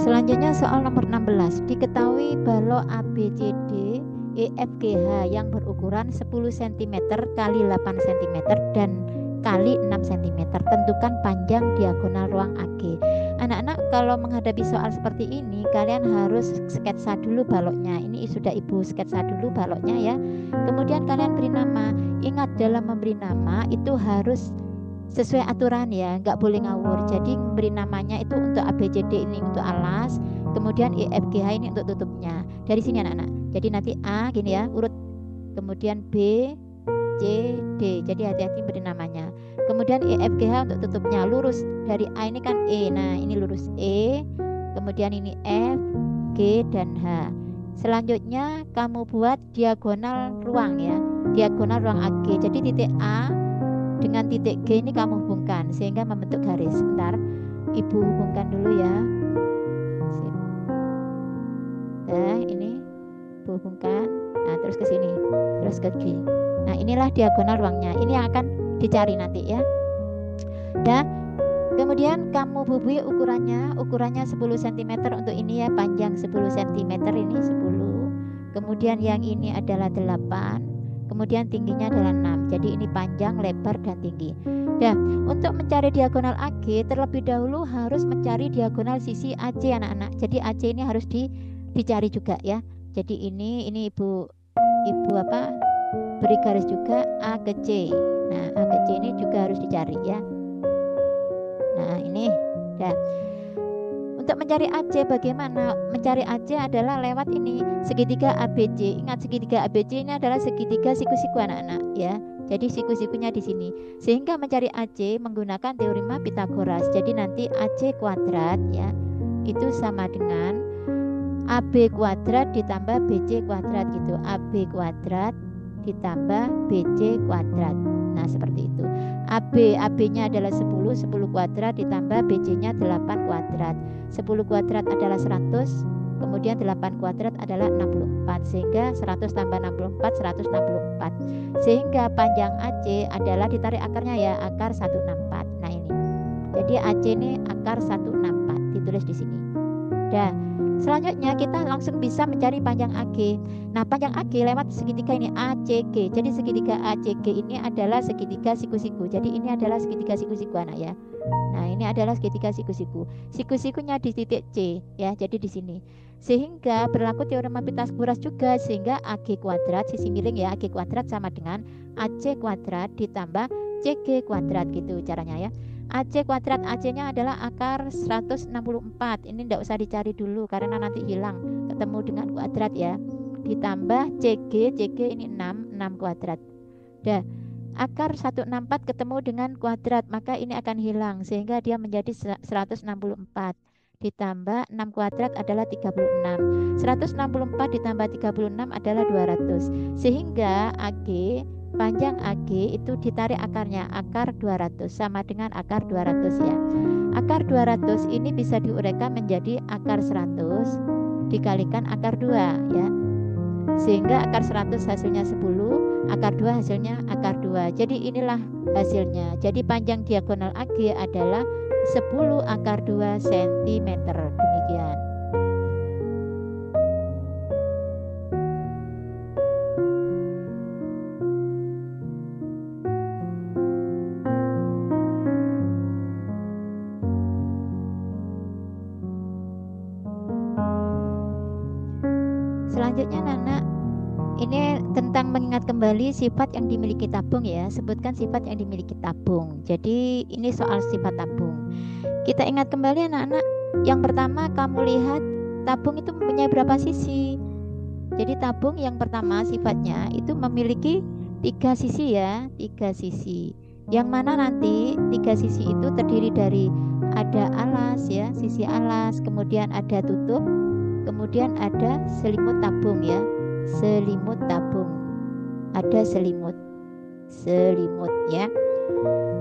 Selanjutnya soal nomor 16. Diketahui balok ABCD EFGH yang berukuran 10 cm kali 8 cm dan kali 6 cm. Tentukan panjang diagonal ruang AG. Anak-anak, kalau menghadapi soal seperti ini, kalian harus sketsa dulu baloknya. Ini sudah Ibu sketsa dulu baloknya ya. Kemudian kalian beri nama. Ingat, dalam memberi nama itu harus sesuai aturan ya, nggak boleh ngawur. Jadi memberi namanya itu untuk ABCD ini untuk alas, kemudian EFGH ini untuk tutupnya. Dari sini anak-anak. Jadi nanti A gini ya, urut, kemudian B, C, D. Jadi hati-hati beri namanya. Kemudian EFGH untuk tutupnya, lurus dari A ini kan E. Nah, ini lurus E, kemudian ini F, G, dan H. Selanjutnya kamu buat diagonal ruang ya, diagonal ruang AG. Jadi titik A dengan titik G ini kamu hubungkan sehingga membentuk garis. Bentar, Ibu hubungkan dulu ya. Nah, ini Ibu hubungkan. Nah, terus ke sini, terus ke G. Nah, inilah diagonal ruangnya. Ini yang akan dicari nanti ya. Dan kemudian kamu bubuhi ukurannya. Ukurannya 10 cm untuk ini ya, panjang 10 cm ini 10. Kemudian yang ini adalah 8. Kemudian tingginya adalah 6. Jadi ini panjang, lebar, dan tinggi. Nah, untuk mencari diagonal AG terlebih dahulu harus mencari diagonal sisi AC anak-anak. Jadi AC ini harus dicari juga ya. Jadi ini Ibu beri garis juga A ke C. Nah, A ke C ini juga harus dicari ya. Nah, ini dan untuk mencari AC bagaimana? Mencari AC adalah lewat ini segitiga ABC. Ingat, segitiga ABC ini adalah segitiga siku-siku anak-anak ya. Jadi siku-sikunya di sini. Sehingga mencari AC menggunakan teorema Pythagoras. Jadi nanti AC kuadrat ya itu sama dengan AB kuadrat ditambah BC kuadrat gitu. AB kuadrat ditambah BC kuadrat. Nah, seperti itu. AB-nya adalah 10 kuadrat ditambah BC-nya 8 kuadrat. 10 kuadrat adalah 100, kemudian 8 kuadrat adalah 64, sehingga 100 tambah 64, 164. Sehingga panjang AC adalah ditarik akarnya ya, akar 164. Nah, ini. Jadi AC ini akar 164, ditulis di sini. Dah. Selanjutnya kita langsung bisa mencari panjang AG. Nah, panjang AG lewat segitiga ini ACG. Jadi segitiga ACG ini adalah segitiga siku-siku. Jadi ini adalah segitiga siku-siku anak ya. Nah, ini adalah segitiga siku-siku. Siku-sikunya di titik C ya. Jadi di sini. Sehingga berlaku teorema Pythagoras juga, sehingga AG kuadrat sisi miring ya, AG kuadrat sama dengan AC kuadrat ditambah CG kuadrat gitu caranya ya. AC kuadrat, AC-nya adalah akar 164. Ini tidak usah dicari dulu karena nanti hilang ketemu dengan kuadrat ya. Ditambah CG ini 6 kuadrat. Dah, akar 164 ketemu dengan kuadrat, maka ini akan hilang sehingga dia menjadi 164. Ditambah 6 kuadrat adalah 36. 164 ditambah 36 adalah 200. Sehingga panjang AG itu ditarik akarnya, akar 200 sama dengan akar 200 ya. Akar 200 ini bisa diuraikan menjadi akar 100 dikalikan akar 2 ya. Sehingga akar 100 hasilnya 10, akar 2 hasilnya akar 2. Jadi inilah hasilnya. Jadi panjang diagonal AG adalah 10 akar 2 cm. Demikian. Selanjutnya Nana, ini tentang mengingat kembali sifat yang dimiliki tabung ya. Sebutkan sifat yang dimiliki tabung. Jadi ini soal sifat tabung. Kita ingat kembali anak-anak. Yang pertama kamu lihat tabung itu mempunyai berapa sisi. Jadi tabung yang pertama sifatnya itu memiliki 3 sisi ya, 3 sisi. Yang mana nanti 3 sisi itu terdiri dari ada alas ya, sisi alas, kemudian ada tutup, kemudian ada selimut tabung ya, selimut tabung, ada selimut ya.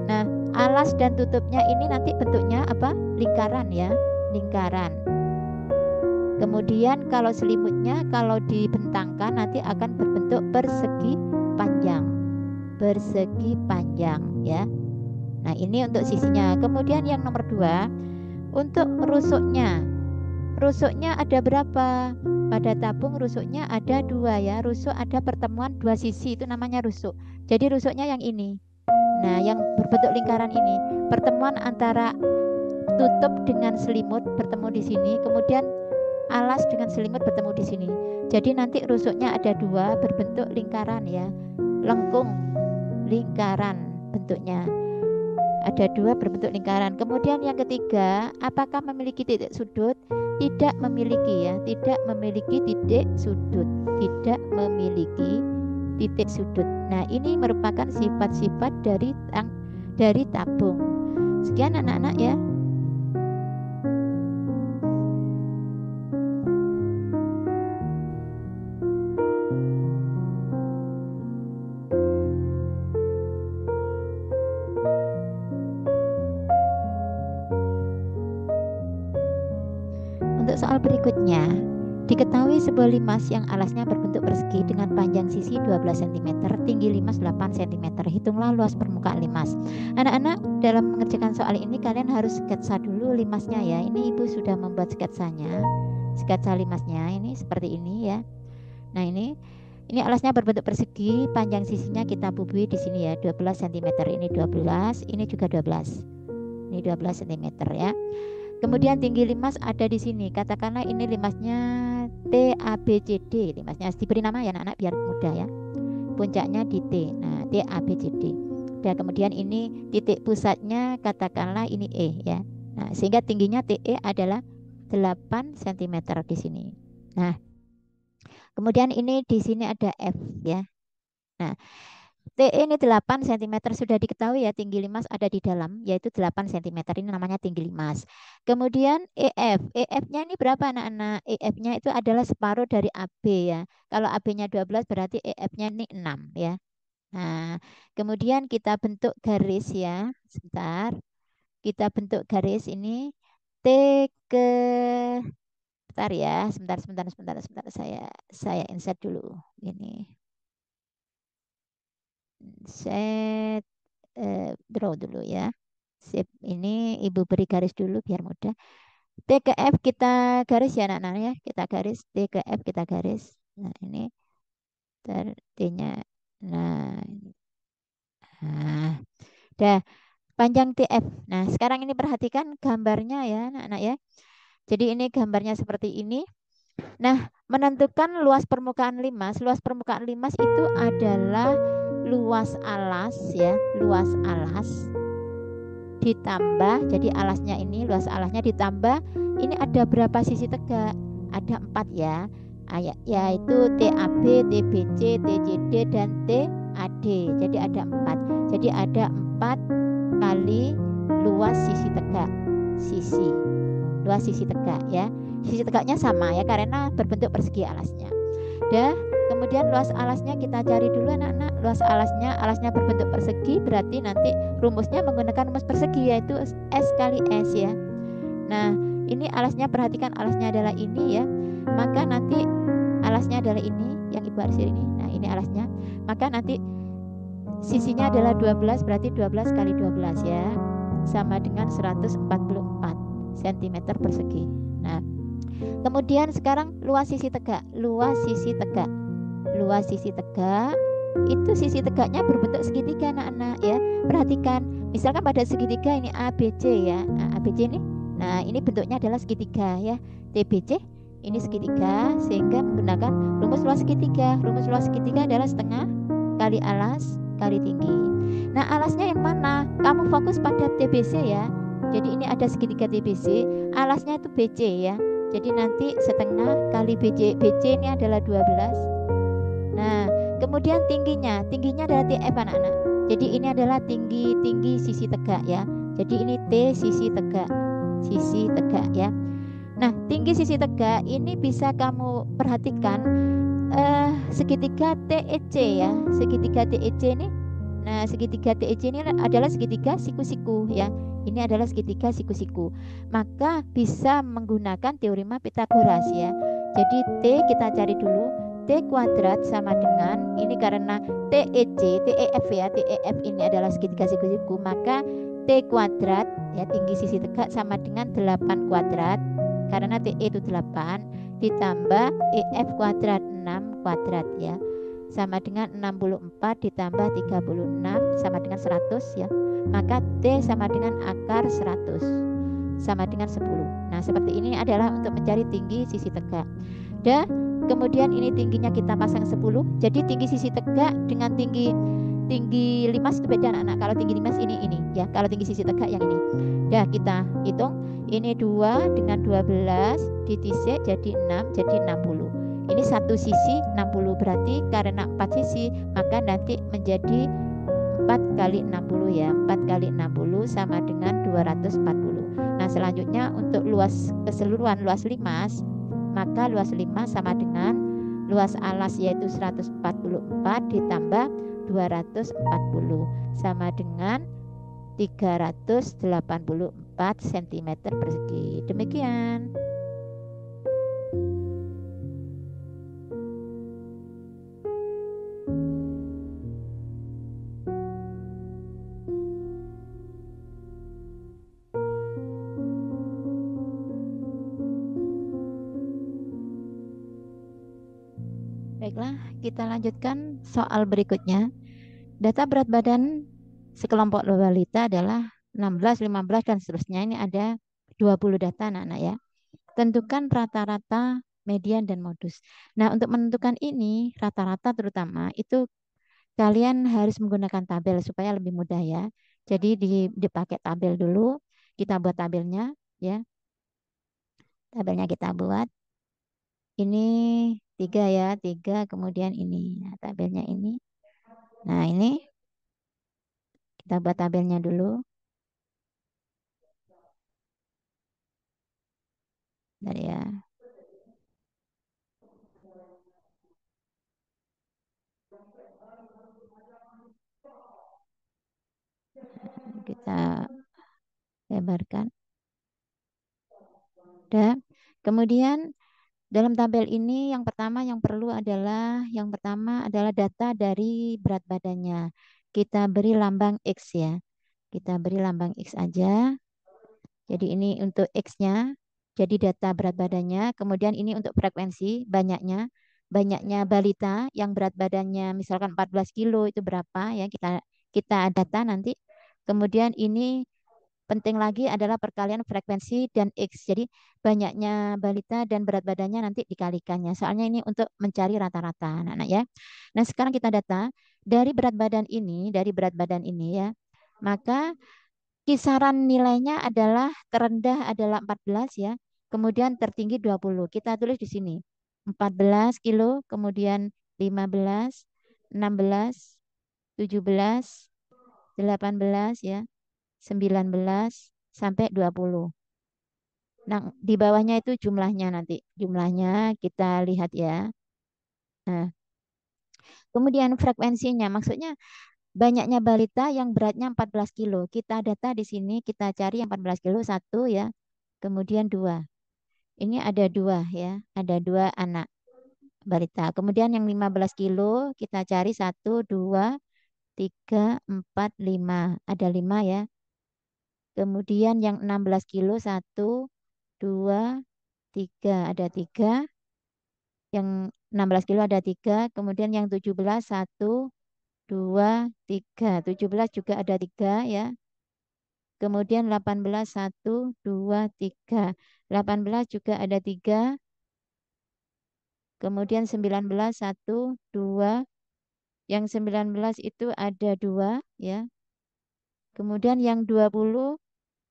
Nah, alas dan tutupnya ini nanti bentuknya apa? Lingkaran ya, lingkaran. Kemudian kalau selimutnya kalau dibentangkan nanti akan berbentuk persegi panjang ya. Nah, ini untuk sisinya. Kemudian yang nomor 2 untuk rusuknya. rusuknya ada berapa? Pada tabung rusuknya ada 2 ya. Rusuk ada pertemuan 2 sisi, itu namanya rusuk. Jadi rusuknya yang ini. Nah, yang berbentuk lingkaran ini, pertemuan antara tutup dengan selimut bertemu di sini, kemudian alas dengan selimut bertemu di sini. Jadi nanti rusuknya ada 2 berbentuk lingkaran ya. Lengkung lingkaran bentuknya. Ada 2 berbentuk lingkaran. Kemudian yang ketiga, apakah memiliki titik sudut? Tidak memiliki ya, tidak memiliki titik sudut, tidak memiliki titik sudut. Nah, ini merupakan sifat-sifat dari tabung. Sekian anak-anak ya. Untuk soal berikutnya, diketahui sebuah limas yang alasnya berbentuk persegi dengan panjang sisi 12 cm, tinggi limas 8 cm. Hitunglah luas permukaan limas. Anak-anak, dalam mengerjakan soal ini kalian harus sketsa dulu limasnya ya. Ini Ibu sudah membuat sketsanya. Sketsa limasnya ini seperti ini ya. Nah, ini alasnya berbentuk persegi, panjang sisinya kita bubuhi di sini ya, 12 cm. Ini 12, ini juga 12. Ini 12 cm ya. Kemudian tinggi limas ada di sini. Katakanlah ini limasnya TABCD. Limasnya diberi nama ya anak-anak biar mudah ya. Puncaknya di T. Nah, TABCD. Dan kemudian ini titik pusatnya katakanlah ini E ya. Nah, sehingga tingginya TE adalah 8 cm di sini. Nah, kemudian ini di sini ada F ya. Nah, TE ini 8 cm sudah diketahui ya, tinggi limas ada di dalam yaitu 8 cm, ini namanya tinggi limas. Kemudian EF-nya ini berapa anak-anak? EF-nya itu adalah separuh dari AB ya. Kalau AB-nya 12 berarti EF-nya ini 6 ya. Nah, kemudian kita bentuk garis ya. Sebentar. Kita bentuk garis ini T ke bentar ya, sebentar saya insert dulu ini. Set draw dulu ya. Sip, ini Ibu beri garis dulu biar mudah. T ke F kita garis ya anak-anak ya. Kita garis T ke F kita garis. Nah, ini T-nya. Nah, ini. Nah, dah panjang TF. Nah, sekarang ini perhatikan gambarnya ya anak-anak ya. Jadi ini gambarnya seperti ini. Nah, menentukan luas permukaan limas. Luas permukaan limas itu adalah luas alas ya, luas alas ditambah, jadi alasnya ini luas alasnya ditambah ini ada berapa sisi tegak? Ada 4 ya, yaitu TAB, TBC, TCD dan TAD. Jadi ada 4. Jadi ada 4 kali luas sisi tegak, luas sisi tegak ya. Sisi tegaknya sama ya karena berbentuk persegi alasnya. Kemudian luas alasnya kita cari dulu anak-anak. Luas alasnya berbentuk persegi, berarti nanti rumusnya menggunakan rumus persegi yaitu S kali S ya. Nah, ini alasnya, perhatikan alasnya adalah ini ya. Maka nanti alasnya adalah ini yang Ibu arsir ini. Nah, ini alasnya. Maka nanti sisinya adalah 12, berarti 12 kali 12 ya. Sama dengan 144 cm persegi. Nah, kemudian sekarang luas sisi tegak. Luas sisi tegak itu sisi tegaknya berbentuk segitiga anak-anak ya. Perhatikan, misalkan pada segitiga ini ABC ya. Nah, ABC ini, nah ini bentuknya adalah segitiga ya. TBC ini segitiga, sehingga menggunakan rumus luas segitiga. Rumus luas segitiga adalah setengah kali alas kali tinggi. Nah, alasnya yang mana? Kamu fokus pada TBC ya. Jadi ini ada segitiga TBC, alasnya itu BC ya. Jadi nanti setengah kali BC. BC ini adalah 12. Nah, kemudian tingginya adalah TF anak-anak. Jadi ini adalah tinggi sisi tegak ya. Jadi ini T sisi tegak ya. Nah, tinggi sisi tegak ini bisa kamu perhatikan segitiga TEC ya. Segitiga TEC ini. Nah, segitiga TEC ini adalah segitiga siku-siku ya. Ini adalah segitiga siku-siku. Maka bisa menggunakan teorema Pythagoras ya. Jadi T kita cari dulu. T kuadrat sama dengan ini karena TEC, TEF ya, TEF ini adalah segitiga siku-siku, maka T kuadrat ya tinggi sisi tegak sama dengan 8 kuadrat karena TE itu 8 ditambah EF kuadrat 6 kuadrat ya. Sama dengan 64 ditambah 36 sama dengan 100 ya. Maka T sama dengan akar 100 sama dengan 10. Nah, seperti ini adalah untuk mencari tinggi sisi tegak. Dan kemudian ini tingginya kita pasang 10. Jadi tinggi sisi tegak dengan tinggi limas itu beda anak-anak. Kalau tinggi limas ini ya. Kalau tinggi sisi tegak yang ini. Ya, kita hitung. Ini 2 dengan 12 ditisik jadi 6 jadi 60. Ini satu sisi 60 berarti karena 4 sisi maka nanti menjadi 4 kali 60 ya. 4 kali 60 sama dengan 240. Nah, selanjutnya untuk luas keseluruhan luas limas, maka luas limas sama dengan luas alas yaitu 144 ditambah 240 sama dengan 384 cm persegi. Demikian. Baiklah, kita lanjutkan soal berikutnya. Data berat badan sekelompok balita adalah 16, 15, dan seterusnya. Ini ada 20 data anak-anak ya. Tentukan rata-rata, median, dan modus. Nah, untuk menentukan ini, rata-rata terutama, itu kalian harus menggunakan tabel supaya lebih mudah ya. Jadi dipakai tabel dulu, kita buat tabelnya ya. Tabelnya kita buat. Ini 3 ya, 3, kemudian ini. Nah, tabelnya ini. Nah, ini kita buat tabelnya dulu. Dari ya. Kita lebarkan. Dan kemudian dalam tabel ini yang pertama yang perlu adalah data dari berat badannya. Kita beri lambang X ya. Kita beri lambang X aja. Jadi ini untuk X-nya. Jadi data berat badannya. Kemudian ini untuk frekuensi banyaknya. Banyaknya balita yang berat badannya misalkan 14 kilo itu berapa ya, kita data nanti. Kemudian ini penting lagi adalah perkalian frekuensi dan X. Jadi banyaknya balita dan berat badannya nanti dikalikannya. Soalnya ini untuk mencari rata-rata anak-anak ya. Nah, sekarang kita data dari berat badan ini ya. Maka kisaran nilainya adalah terendah adalah 14 ya. Kemudian tertinggi 20. Kita tulis di sini. 14 kilo, kemudian 15, 16, 17, 18 ya. 19 sampai 20. Nah, di bawahnya itu jumlahnya nanti. Jumlahnya kita lihat ya. Nah, kemudian frekuensinya maksudnya banyaknya balita yang beratnya 14 kilo. Kita data di sini, kita cari yang 14 kilo satu ya. Kemudian 2. Ini ada 2 ya. Ada 2 anak balita. Kemudian yang 15 kilo kita cari 1, 2, 3, 4, 5. Ada 5 ya. Kemudian yang 16 kilo 1, 2, 3. Ada 3. Yang 16 kilo ada 3. Kemudian yang 17 1, 2, 3. 17 juga ada 3 ya. Kemudian 18 1, 2, 3. 18 juga ada 3. Kemudian 19 1, 2. Yang 19 itu ada 2 ya. Kemudian yang 20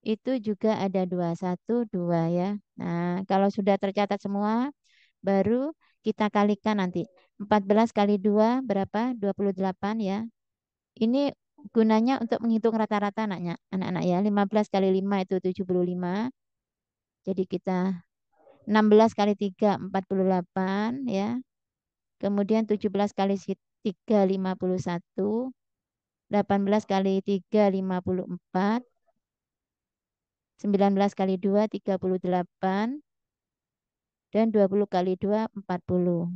itu juga ada 2, 1, 2 ya. Nah, kalau sudah tercatat semua, baru kita kalikan nanti. 14 kali 2 berapa? 28 ya. Ini gunanya untuk menghitung rata-rata anak-anak ya. 15 kali 5 itu 75. Jadi kita 16 kali 3 48 ya. Kemudian 17 kali 3 51. 18 kali 3 54. 19 kali 2 38. Dan 20 kali 2 40.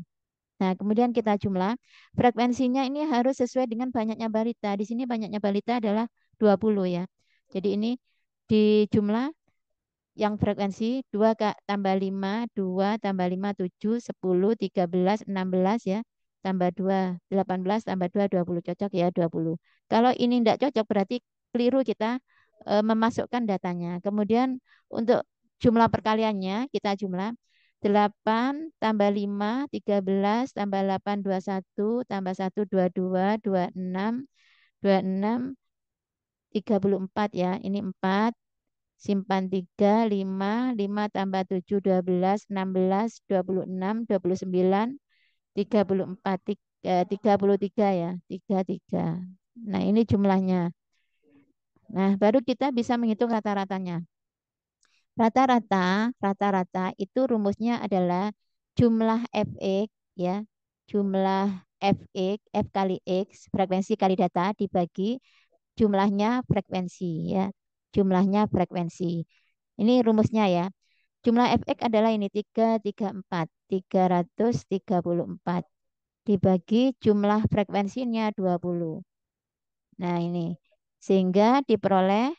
Nah, kemudian kita jumlah. Frekuensinya ini harus sesuai dengan banyaknya balita. Di sini banyaknya balita adalah 20 ya. Jadi ini di jumlah yang frekuensi 2 tambah 5, 2 tambah 5, 7, 10, 13, 16 ya. Tambah 2, 18, tambah 2, 20. Cocok ya, 20. Kalau ini tidak cocok berarti keliru kita memasukkan datanya. Kemudian untuk jumlah perkaliannya kita jumlah 8 tambah 5, 13, tambah 8, 21, tambah 1, 22, 26, 26, 34 ya. Ini 4, simpan 3, 5, 5 tambah 7, 12, 16, 26, 29, 34, 33 ya. 33. Nah, ini jumlahnya. Nah, baru kita bisa menghitung rata-ratanya. Rata-rata itu rumusnya adalah jumlah fx ya, jumlah fx, f kali x, frekuensi kali data dibagi jumlahnya frekuensi ya, jumlahnya frekuensi. Ini rumusnya ya. Jumlah fx adalah ini 334, 334 dibagi jumlah frekuensinya 20. Nah, ini sehingga diperoleh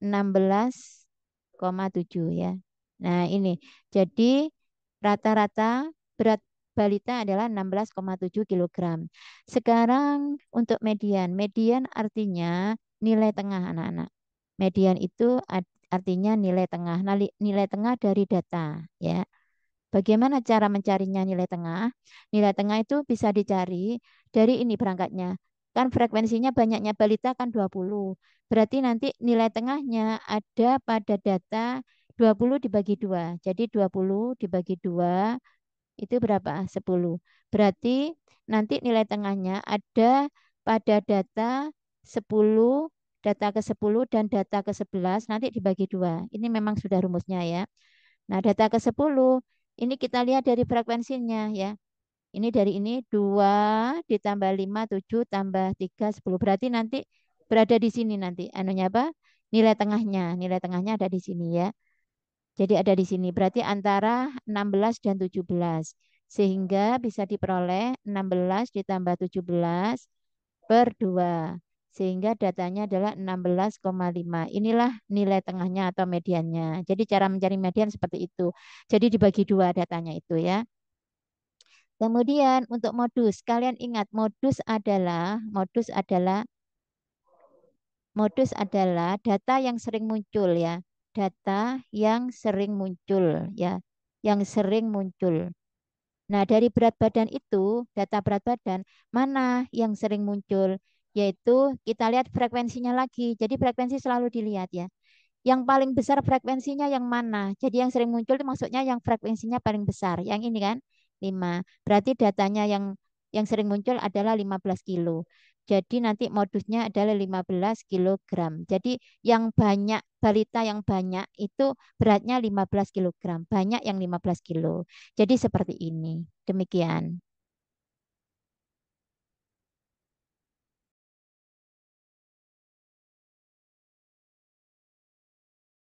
16,7 ya. Nah, ini. Jadi rata-rata berat balita adalah 16,7 kilogram. Sekarang untuk median. Median artinya nilai tengah anak-anak. Median itu artinya nilai tengah. Nilai tengah dari data ya. Bagaimana cara mencarinya nilai tengah? Nilai tengah itu bisa dicari dari ini berangkatnya. Kan frekuensinya banyaknya balita kan 20. Berarti nanti nilai tengahnya ada pada data 20 dibagi 2. Jadi 20 dibagi 2 itu berapa? 10. Berarti nanti nilai tengahnya ada pada data 10, data ke-10 dan data ke-11 nanti dibagi 2. Ini memang sudah rumusnya ya. Nah, data ke-10 ini kita lihat dari frekuensinya ya. Ini dari ini 2 ditambah 5, 7 tambah 3, 10. Berarti nanti berada di sini nanti. Anunya apa? Nilai tengahnya. Nilai tengahnya ada di sini ya. Jadi ada di sini. Berarti antara 16 dan 17. Sehingga bisa diperoleh 16 ditambah 17 per 2. Sehingga datanya adalah 16,5. Inilah nilai tengahnya atau mediannya. Jadi cara mencari median seperti itu. Jadi dibagi 2 datanya itu ya. Kemudian untuk modus, kalian ingat modus adalah data yang sering muncul ya. Data yang sering muncul ya. Yang sering muncul. Nah, dari berat badan itu, data berat badan, mana yang sering muncul? Yaitu kita lihat frekuensinya lagi. Jadi frekuensi selalu dilihat ya. Yang paling besar frekuensinya yang mana? Jadi yang sering muncul itu maksudnya yang frekuensinya paling besar. Yang ini kan 5. Berarti datanya yang sering muncul adalah 15 kilo. Jadi nanti modusnya adalah 15 kilogram. Jadi yang banyak, balita yang banyak itu beratnya 15 kilogram. Banyak yang 15 kilo. Jadi seperti ini. Demikian.